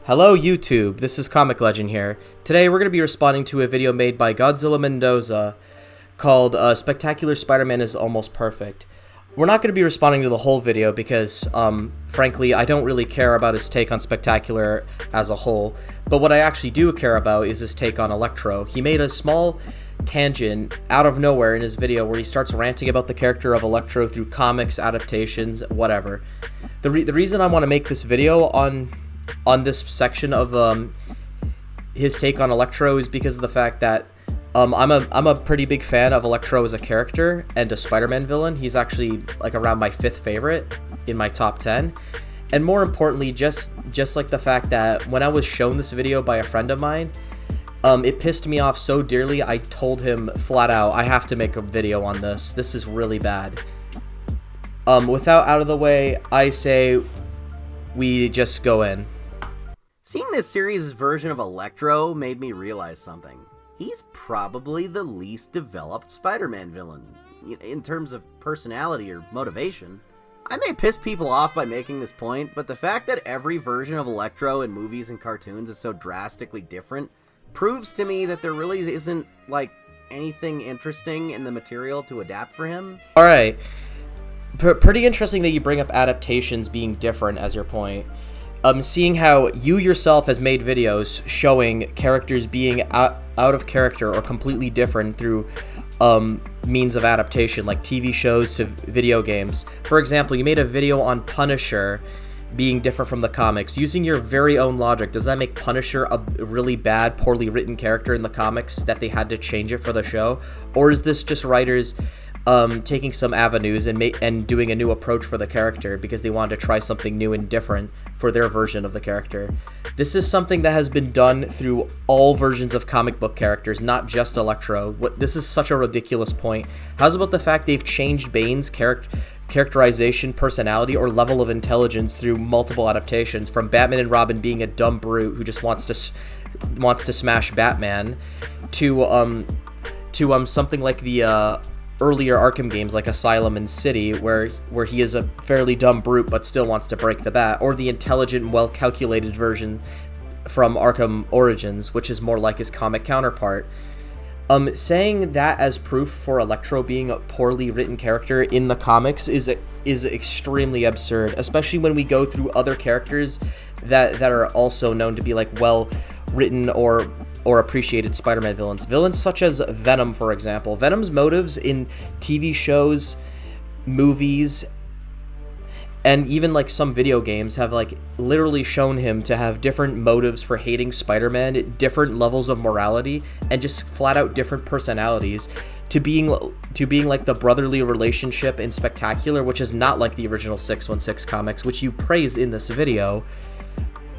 Hello YouTube, this is Comic Legend here. Today we're going to be responding to a video made by GodzillaMendoza called Spectacular Spider-Man is Almost Perfect. We're not going to be responding to the whole video because, frankly, I don't really care about his take on Spectacular as a whole, but what I actually do care about is his take on Electro. He made a small tangent out of nowhere in his video where he starts ranting about the character of Electro through comics, adaptations, whatever. The reason I want to make this video on this section of his take on Electro is because of the fact that I'm a pretty big fan of Electro as a character and a Spider-Man villain. He's actually like around my 5th favorite in my top 10. And more importantly, just like the fact that when I was shown this video by a friend of mine, it pissed me off so dearly I told him flat out, I have to make a video on this. This is really bad. Without out of the way, I say we just go in. Seeing this series' version of Electro made me realize something. He's probably the least developed Spider-Man villain, in terms of personality or motivation. I may piss people off by making this point, but the fact that every version of Electro in movies and cartoons is so drastically different proves to me that there really isn't, like, anything interesting in the material to adapt for him. Alright. Pretty interesting that you bring up adaptations being different as your point. Seeing how you yourself has made videos showing characters being out of character or completely different through means of adaptation, like TV shows to video games. For example, you made a video on Punisher being different from the comics. Using your very own logic, does that make Punisher a really bad, poorly written character in the comics that they had to change it for the show? Or is this just writers taking some avenues and doing a new approach for the character because they wanted to try something new and different for their version of the character? This is something that has been done through all versions of comic book characters, not just Electro. This is such a ridiculous point. How's about the fact they've changed Bane's characterization, personality, or level of intelligence through multiple adaptations, from Batman and Robin being a dumb brute who just wants to smash Batman, to something like the earlier Arkham games like Asylum and City, where he is a fairly dumb brute but still wants to break the bat, or the intelligent and well-calculated version from Arkham Origins, which is more like his comic counterpart. Saying that as proof for Electro being a poorly written character in the comics is extremely absurd, especially when we go through other characters that are also known to be like well written or appreciated Spider-Man villains. Villains such as Venom, for example. Venom's motives in TV shows, movies, and even like some video games have like literally shown him to have different motives for hating Spider-Man, different levels of morality, and just flat out different personalities, to being like the brotherly relationship in Spectacular, which is not like the original 616 comics, which you praise in this video,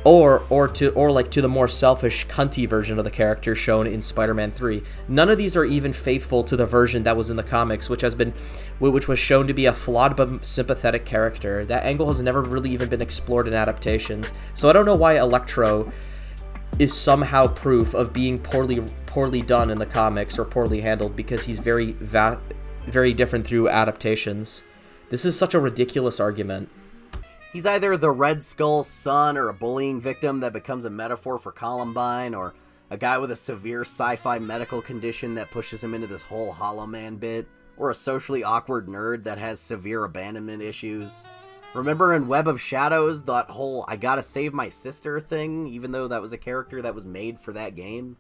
or to the more selfish, cunty version of the character shown in Spider-Man 3. None of these are even faithful to the version that was in the comics, which was shown to be a flawed but sympathetic character. That angle has never really even been explored in adaptations. So I don't know why Electro is somehow proof of being poorly done in the comics or poorly handled, because he's very different through adaptations. This is such a ridiculous argument. He's either the Red Skull's son, or a bullying victim that becomes a metaphor for Columbine, or a guy with a severe sci-fi medical condition that pushes him into this whole Hollow Man bit, or a socially awkward nerd that has severe abandonment issues. Remember in Web of Shadows, that whole I gotta save my sister thing, even though that was a character that was made for that game?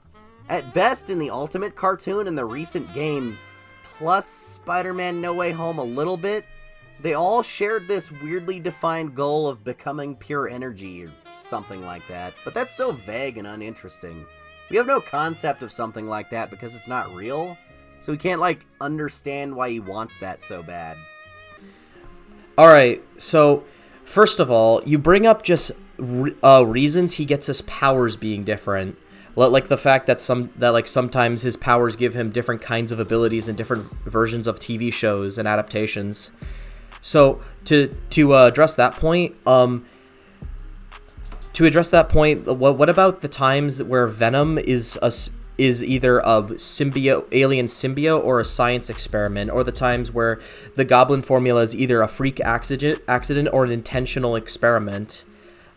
At best, in the Ultimate cartoon and the recent game, plus Spider-Man No Way Home a little bit, they all shared this weirdly defined goal of becoming pure energy or something like that, but that's so vague and uninteresting. We have no concept of something like that because it's not real, so we can't, like, understand why he wants that so bad. Alright, so, first of all, you bring up just reasons he gets his powers being different. Like the fact that sometimes his powers give him different kinds of abilities in different versions of TV shows and adaptations. So to address that point, what about the times where Venom is either a alien symbiote or a science experiment, or the times where the Goblin formula is either a freak accident or an intentional experiment?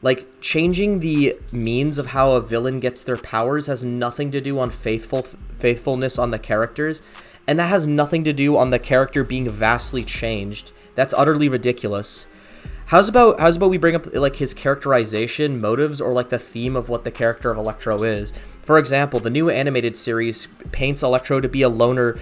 Like, changing the means of how a villain gets their powers has nothing to do on faithfulness on the characters, and that has nothing to do on the character being vastly changed. That's utterly ridiculous. How's about we bring up like his characterization, motives, or like the theme of what the character of Electro is? For example, the new animated series paints Electro to be a loner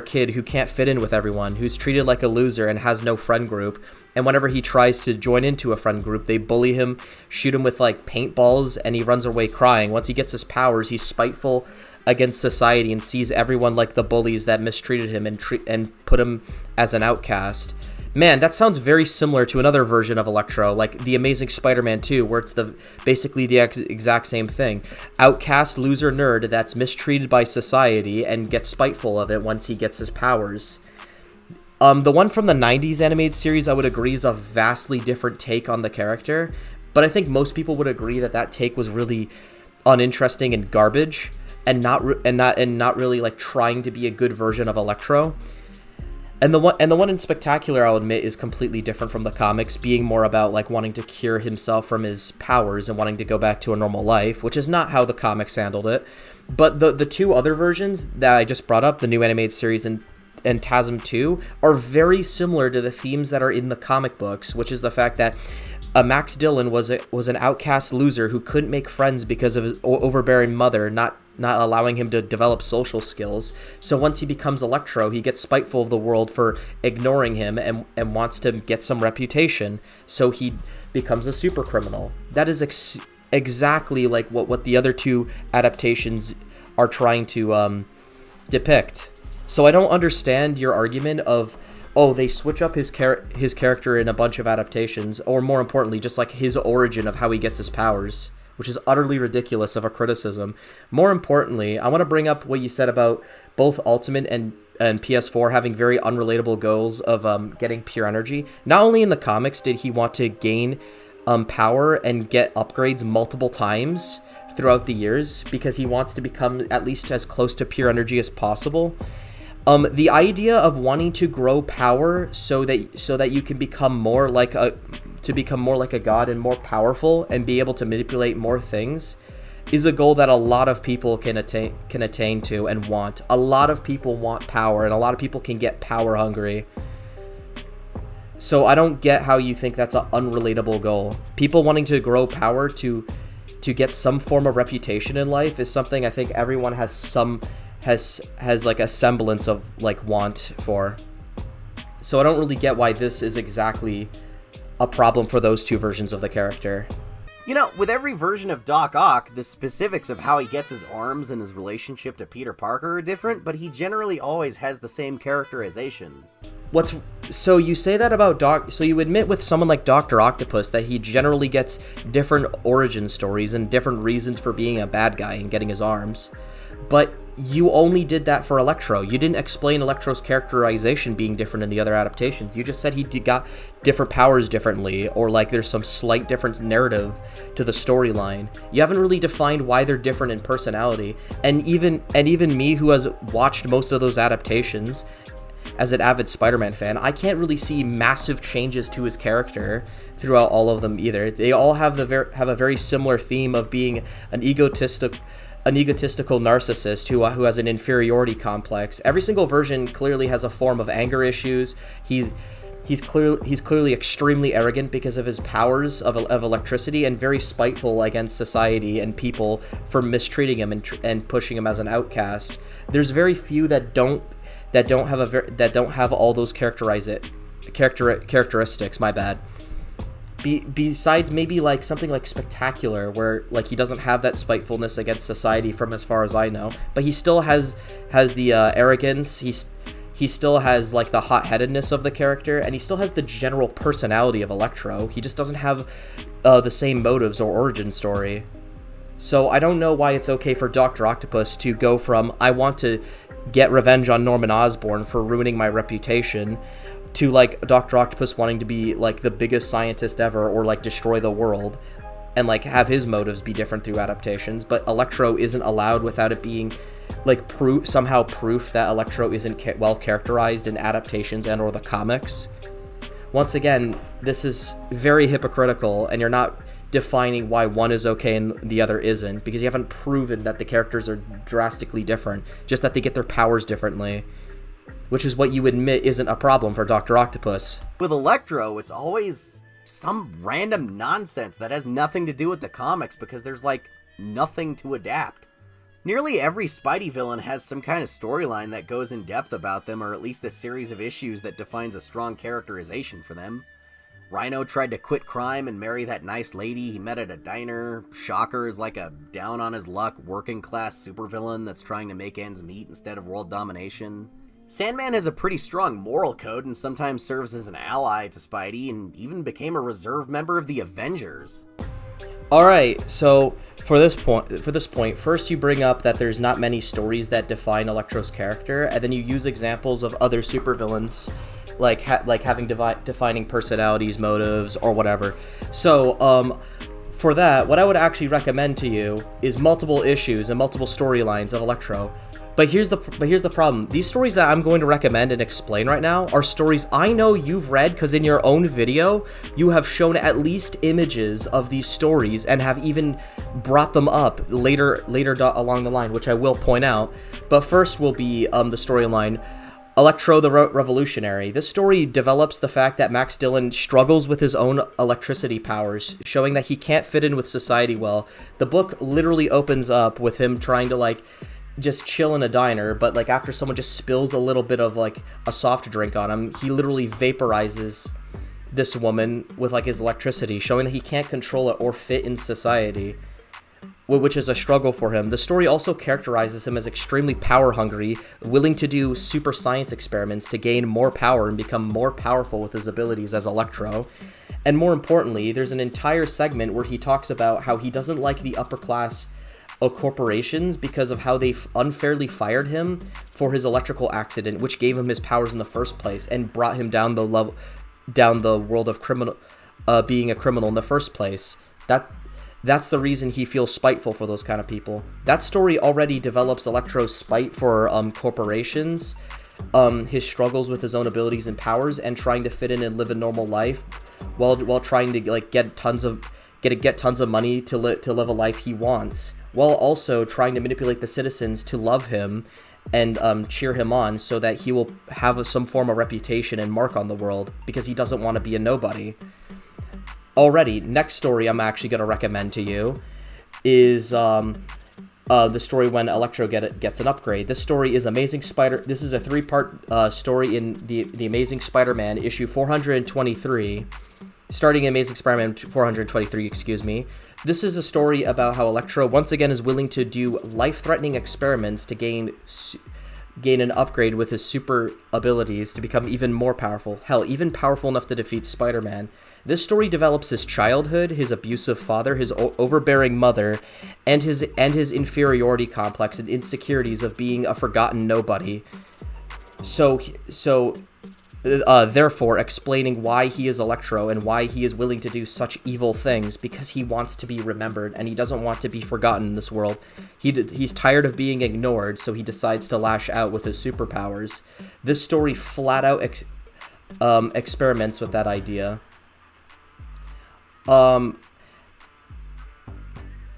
kid who can't fit in with everyone, who's treated like a loser and has no friend group. And whenever he tries to join into a friend group, they bully him, shoot him with like paintballs, and he runs away crying. Once he gets his powers, he's spiteful against society and sees everyone like the bullies that mistreated him and put him as an outcast. Man, that sounds very similar to another version of Electro, like The Amazing Spider-Man 2, where it's basically the exact same thing. Outcast loser nerd that's mistreated by society and gets spiteful of it once he gets his powers. The one from the 90s animated series, I would agree, is a vastly different take on the character, but I think most people would agree that take was really uninteresting and garbage, and not really like trying to be a good version of Electro. And the one in Spectacular, I'll admit, is completely different from the comics, being more about like wanting to cure himself from his powers and wanting to go back to a normal life, which is not how the comics handled it. But the two other versions that I just brought up, the new animated series and TASM 2, are very similar to the themes that are in the comic books, which is the fact that Max Dillon was an outcast loser who couldn't make friends because of his overbearing mother not allowing him to develop social skills. So once he becomes Electro, he gets spiteful of the world for ignoring him and wants to get some reputation, so he becomes a super criminal. That is exactly like what the other two adaptations are trying to depict. So I don't understand your argument of, oh, they switch up his character in a bunch of adaptations, or more importantly, just like his origin of how he gets his powers, which is utterly ridiculous of a criticism. More importantly, I want to bring up what you said about both Ultimate and PS4 having very unrelatable goals of getting pure energy. Not only in the comics did he want to gain power and get upgrades multiple times throughout the years, because he wants to become at least as close to pure energy as possible. The idea of wanting to grow power so that you can become more like a god and more powerful and be able to manipulate more things is a goal that a lot of people can attain to and want. A lot of people want power, and a lot of people can get power hungry. So I don't get how you think that's an unrelatable goal. People wanting to grow power to get some form of reputation in life is something I think everyone has like a semblance of like want for. So I don't really get why this is exactly a problem for those two versions of the character. You know, with every version of Doc Ock, the specifics of how he gets his arms and his relationship to Peter Parker are different, but he generally always has the same characterization. So you say that about so you admit with someone like Dr. Octopus that he generally gets different origin stories and different reasons for being a bad guy and getting his arms, but you only did that for Electro. You didn't explain Electro's characterization being different in the other adaptations. You just said he got different powers differently, or like there's some slight different narrative to the storyline. You haven't really defined why they're different in personality. And even me, who has watched most of those adaptations as an avid Spider-Man fan, I can't really see massive changes to his character throughout all of them either. They all have a very similar theme of being an egotistical narcissist who has an inferiority complex. Every single version clearly has a form of anger issues. He's clearly extremely arrogant because of his powers of electricity, and very spiteful against society and people for mistreating him and pushing him as an outcast. There's very few that don't have all those characteristics. My bad. Besides maybe like something like Spectacular, where like he doesn't have that spitefulness against society from as far as I know, but he still has the arrogance. He still has like the hot-headedness of the character, and he still has the general personality of Electro. He just doesn't have the same motives or origin story. So I don't know why it's okay for Dr. Octopus to go from I want to get revenge on Norman Osborn for ruining my reputation to like Dr. Octopus wanting to be like the biggest scientist ever, or like destroy the world, and like have his motives be different through adaptations. But Electro isn't allowed without it being like proof that Electro isn't well characterized in adaptations and or the comics, once again, this is very hypocritical, and you're not defining why one is okay and the other isn't, because you haven't proven that the characters are drastically different, just that they get their powers differently, which is what you admit isn't a problem for Dr. Octopus. With Electro, it's always some random nonsense that has nothing to do with the comics, because there's like nothing to adapt. Nearly every Spidey villain has some kind of storyline that goes in depth about them, or at least a series of issues that defines a strong characterization for them. Rhino tried to quit crime and marry that nice lady he met at a diner. Shocker is like a down-on-his-luck, working-class supervillain that's trying to make ends meet instead of world domination. Sandman has a pretty strong moral code and sometimes serves as an ally to Spidey, and even became a reserve member of the Avengers. Alright, so for this point, first you bring up that there's not many stories that define Electro's character, and then you use examples of other supervillains like having defining personalities, motives, or whatever. So, for that, what I would actually recommend to you is multiple issues and multiple storylines of Electro. But here's the problem. These stories that I'm going to recommend and explain right now are stories I know you've read, because in your own video, you have shown at least images of these stories and have even brought them up later along the line, which I will point out. But first will be the storyline Electro the Revolutionary. This story develops the fact that Max Dillon struggles with his own electricity powers, showing that he can't fit in with society well. The book literally opens up with him trying to just chill in a diner, but after someone just spills a little bit of a soft drink on him, he literally vaporizes this woman with his electricity, showing that he can't control it or fit in society, which is a struggle for him. The story also characterizes him as extremely power hungry, willing to do super science experiments to gain more power and become more powerful with his abilities as Electro. And more importantly, there's an entire segment where he talks about how he doesn't like the upper class corporations because of how they unfairly fired him for his electrical accident, which gave him his powers in the first place and brought him down the world of being a criminal in the first place. That's the reason he feels spiteful for those kind of people. That story already develops Electro's spite for corporations, his struggles with his own abilities and powers, and trying to fit in and live a normal life, while trying to get tons of money to live a life he wants, while also trying to manipulate the citizens to love him and cheer him on, so that he will have some form of reputation and mark on the world, because he doesn't want to be a nobody. Already, next story I'm actually going to recommend to you is the story when Electro gets an upgrade. This story is Amazing Spider. This is a 3-part story in the Amazing Spider-Man issue 423, starting in Amazing Spider-Man 423. Excuse me. This is a story about how Electro once again is willing to do life-threatening experiments to gain an upgrade with his super abilities to become even more powerful. Hell, even powerful enough to defeat Spider-Man. This story develops his childhood, his abusive father, his overbearing mother, and his inferiority complex and insecurities of being a forgotten nobody. Therefore, explaining why he is Electro and why he is willing to do such evil things, because he wants to be remembered and he doesn't want to be forgotten in this world. He's tired of being ignored, so he decides to lash out with his superpowers. This story flat out experiments with that idea.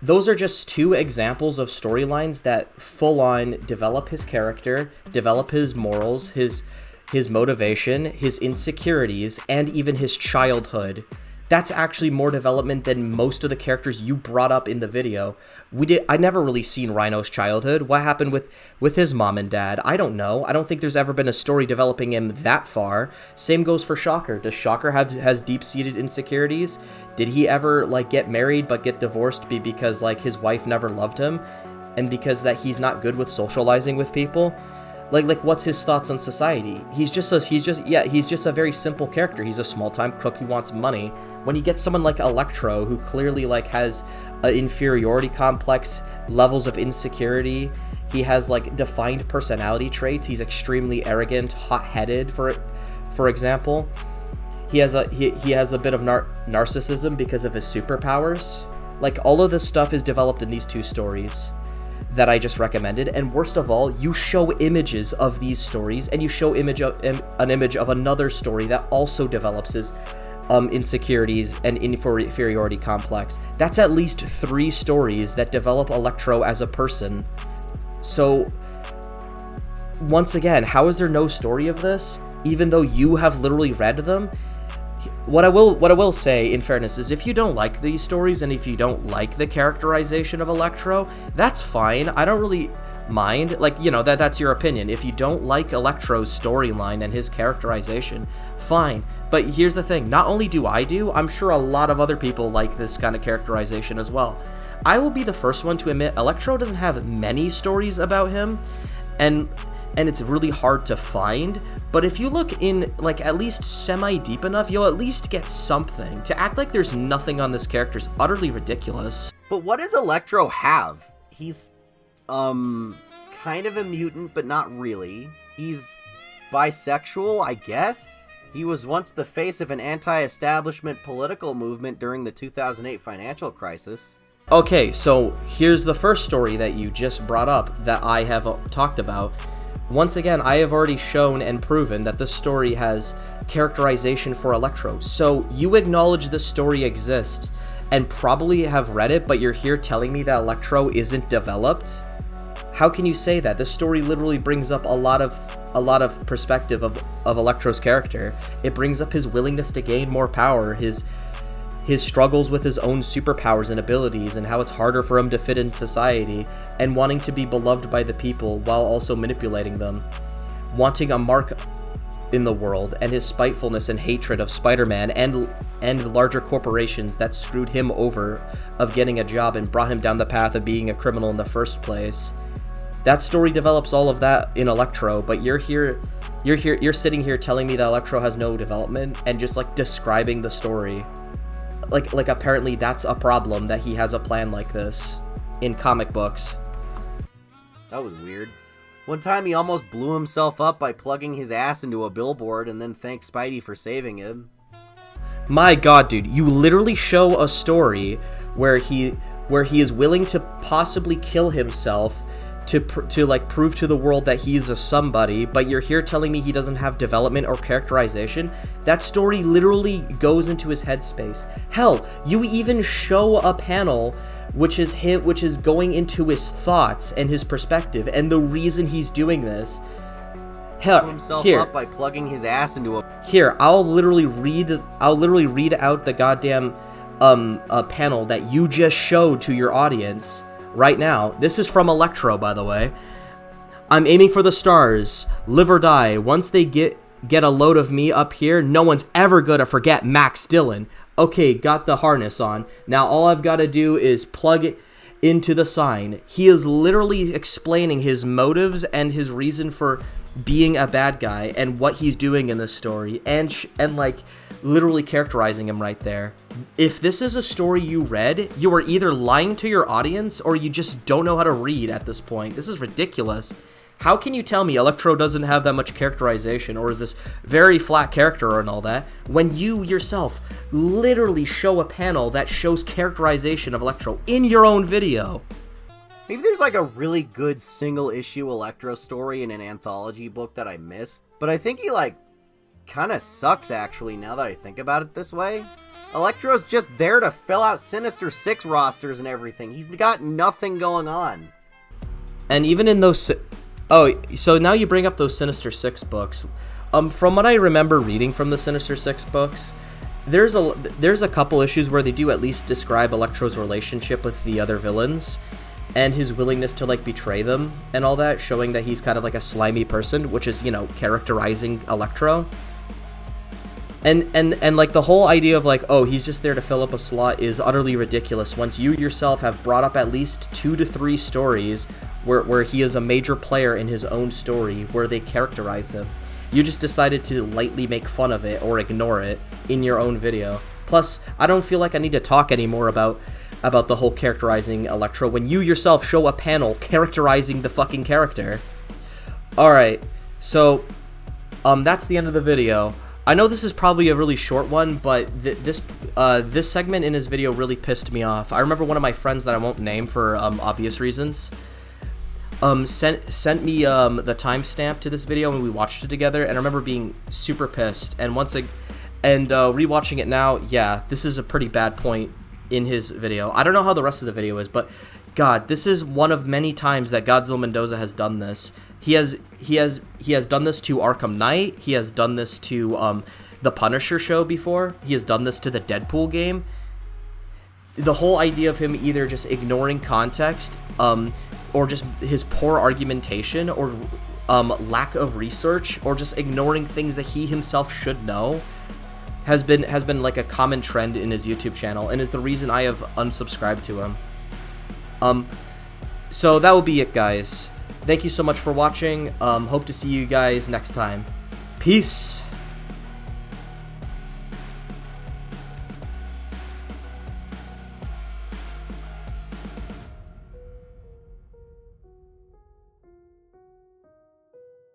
Those are just two examples of storylines that full-on develop his character, develop his morals, his motivation, his insecurities, and even his childhood. That's actually more development than most of the characters you brought up in the video. I never really seen Rhino's childhood. What happened with his mom and dad? I don't know. I don't think there's ever been a story developing him that far. Same goes for Shocker. Does Shocker has deep-seated insecurities? Did he ever get married but get divorced because his wife never loved him, and because that he's not good with socializing with people? What's his thoughts on society? He's just a very simple character. He's a small-time crook who wants money. When you get someone like Electro, who clearly has an inferiority complex, levels of insecurity, he has defined personality traits. He's extremely arrogant, hot-headed. For example, he has a bit of narcissism because of his superpowers. All of this stuff is developed in these two stories. that I just recommended, and worst of all, you show images of these stories, and you show an image of another story that also develops his insecurities and inferiority complex. That's at least 3 stories that develop Electro as a person. So, once again, how is there no story of this, even though you have literally read them? What I will say, in fairness, is if you don't like these stories and if you don't like the characterization of Electro, that's fine. I don't really mind. Like, you know, that's your opinion. If you don't like Electro's storyline and his characterization, fine. But here's the thing. Not only do, I'm sure a lot of other people like this kind of characterization as well. I will be the first one to admit Electro doesn't have many stories about him, and it's really hard to find. But if you look in, like, at least semi-deep enough, you'll at least get something. To act like there's nothing on this character is utterly ridiculous. But what does Electro have? He's, kind of a mutant, but not really. He's bisexual, I guess? He was once the face of an anti-establishment political movement during the 2008 financial crisis. Okay, so here's the first story that you just brought up that I have talked about. Once again, I have already shown and proven that this story has characterization for Electro. So you acknowledge this story exists and probably have read it, but you're here telling me that Electro isn't developed? How can you say that? This story literally brings up a lot of perspective of Electro's character. It brings up his willingness to gain more power, his struggles with his own superpowers and abilities, and how it's harder for him to fit in society, and wanting to be beloved by the people while also manipulating them, wanting a mark in the world, and his spitefulness and hatred of Spider-Man and larger corporations that screwed him over of getting a job and brought him down the path of being a criminal in the first place. That story develops all of that in Electro, but you're sitting here telling me that Electro has no development and just like describing the story. Like apparently that's a problem that he has a plan like this in comic books. That was weird. One time he almost blew himself up by plugging his ass into a billboard and then thanked Spidey for saving him. My god, dude, you literally show a story where he is willing to possibly kill himself to like prove to the world that he's a somebody, but you're here telling me he doesn't have development or characterization? That story literally goes into his headspace. Hell, you even show a panel which is going into his thoughts and his perspective and the reason he's doing this. Hell, himself here, up by plugging his ass into a... Here, I'll literally read out the goddamn panel that you just showed to your audience right now. This is from Electro, by the way. I'm aiming for the stars, live or die. Once they get a load of me up here, no one's ever gonna forget Max Dillon. Okay, got the harness on. Now all I've got to do is plug it into the sign. He is literally explaining his motives and his reason for being a bad guy and what he's doing in this story, and like literally characterizing him right there. If this is a story you read, you are either lying to your audience or you just don't know how to read at this point. This is ridiculous. How can you tell me Electro doesn't have that much characterization or is this very flat character and all that when you yourself literally show a panel that shows characterization of Electro in your own video? Maybe there's like a really good single issue Electro story in an anthology book that I missed, but I think he like kind of sucks actually now that I think about it this way. Electro's just there to fill out Sinister Six rosters and everything. He's got nothing going on. And even in those... Oh, so now you bring up those Sinister Six books. From what I remember reading from the Sinister Six books, there's a couple issues where they do at least describe Electro's relationship with the other villains and his willingness to like betray them and all that, showing that he's kind of like a slimy person, which is, you know, characterizing Electro. And like the whole idea of like, oh, he's just there to fill up a slot is utterly ridiculous once you yourself have brought up at least 2 to 3 stories where he is a major player in his own story where they characterize him. You just decided to lightly make fun of it or ignore it in your own video. Plus, I don't feel like I need to talk anymore about the whole characterizing Electro when you yourself show a panel characterizing the fucking character. Alright, so that's the end of the video. I know this is probably a really short one, but this segment in his video really pissed me off. I remember one of my friends that I won't name for obvious reasons sent me the timestamp to this video when we watched it together, and I remember being super pissed. And rewatching it now, yeah, this is a pretty bad point in his video. I don't know how the rest of the video is, but God, this is one of many times that GodzillaMendoza has done this. He has done this to Arkham Knight. He has done this to the Punisher show before. He has done this to the Deadpool game. The whole idea of him either just ignoring context, or just his poor argumentation, or lack of research, or just ignoring things that he himself should know, has been like a common trend in his YouTube channel, and is the reason I have unsubscribed to him. So that will be it, guys. Thank you so much for watching. Hope to see you guys next time. Peace.